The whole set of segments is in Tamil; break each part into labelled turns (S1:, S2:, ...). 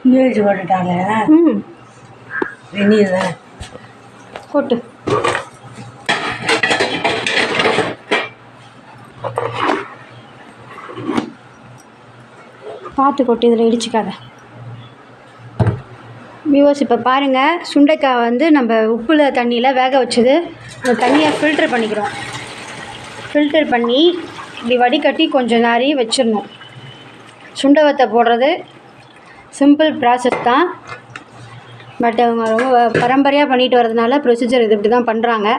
S1: இங்கே வச்சு போட்டுட்டாங்க. வெந்நீர் தான்
S2: கொட்டு. பார்த்து கொட்டு, இதில் இடிச்சிக்காத. வியூவர்ஸ் இப்போ பாருங்கள், சுண்டைக்காய் வந்து நம்ம உப்புல தண்ணியில் வேக வச்சது. அந்த தண்ணியை ஃபில்ட்ரு பண்ணிக்கிறோம். ஃபில்டர் பண்ணி இப்படி வடிகட்டி கொஞ்சம் நேரம் வச்சிடணும். சுண்டை வத்தை போடுறது சிம்பிள் ப்ராசஸ் தான். பட் அவங்க ரொம்ப பரம்பரையாக பண்ணிட்டு வரதுனால ப்ரொசீஜர் இது இப்படி தான் பண்ணுறாங்க.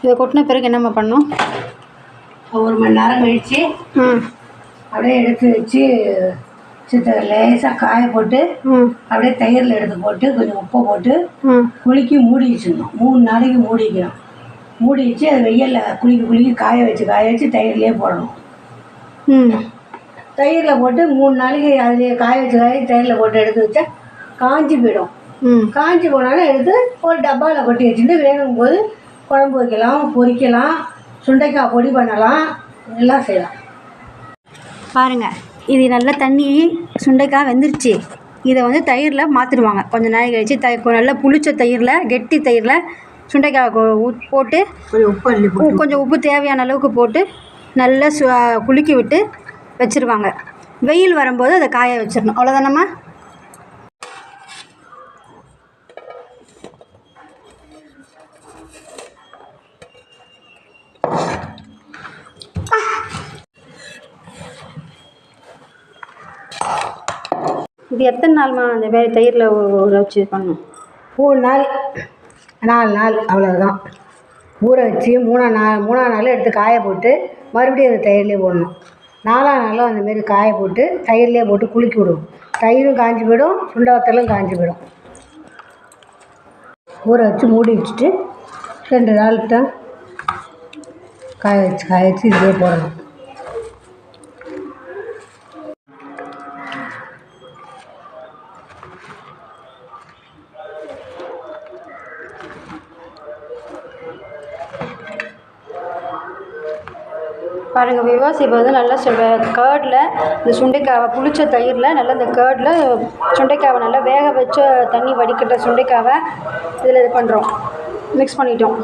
S2: இதை கொட்டின பிறகு என்னம்மா பண்ணோம்?
S1: 1 மணி நேரம் கழித்து அப்படியே எடுத்து வச்சு லேசாக காய போட்டு அப்படியே தயிரில் எடுத்து போட்டு கொஞ்சம் உப்பை போட்டு குலுக்கி மூடி வச்சிடணும். 3 நாளைக்கு மூடி வைக்கணும். மூடி வச்சு அது வெயிலில் குலுக்கி காய வச்சு தயிர்லேயே போடணும். தயிரில் போட்டு 3 நாளைக்கு அதுலேயே காய வச்சு தயிரில் போட்டு எடுத்து வச்சா காஞ்சி போயிடும். காஞ்சி போனாலும் எடுத்து ஒரு டப்பாவில் கொட்டி வச்சுட்டு வேணும் போது குழம்பு வைக்கலாம், பொரிக்கலாம், சுண்டைக்காய் பொடி பண்ணலாம், எல்லாம் செய்யலாம்.
S2: பாருங்கள், இது நல்லா தண்ணி சுண்டைக்காய் வெந்துருச்சு. இதை வந்து தயிரில் மாற்றிடுவாங்க. கொஞ்சம் நாள் கழிச்சு நல்லா புளிச்ச தயிரில், கெட்டி தயிரில் சுண்டைக்காய் போட்டு கொஞ்சம் உப்பு தேவையான அளவுக்கு போட்டு நல்லா குலுக்கி விட்டு வச்சுருவாங்க. வெயில் வரும்போது அதை காய வச்சிடணும். அவ்வளோதானம்மா? இது எத்தனை நாள்மா அந்த மாதிரி தயிரில் ஊற வச்சு பண்ணணும்?
S1: 3 நாள் 4 நாள் அவ்வளோதான். ஊற வச்சு 3ஆம் நாள் எடுத்து காய போட்டு மறுபடியும் அந்த தயிர்லேயே போடணும். 4ஆம் நாளும் அந்தமாரி காய போட்டு தயிர்லேயே போட்டு குலுக்கி விடுவோம். தயிரும் காஞ்சி போயிடும், சுண்டை வத்தலும் காஞ்சி போயிடும். ஊற வச்சு மூடி வச்சுட்டு 2 நாள் தான் காய வச்சு இதுலேயே போடணும்.
S2: பாருங்கள் விவாஸ், இப்போ வந்து நல்லா கேர்டில் இந்த சுண்டைக்காவை புளிச்ச தயிரில் நல்லா இந்த கேர்டில் சுண்டைக்காவை நல்லா வேக வச்ச தண்ணி வடிக்கிட்ட சுண்டைக்காவை இதில் இது பண்ணுறோம், மிக்ஸ் பண்ணிட்டோம்.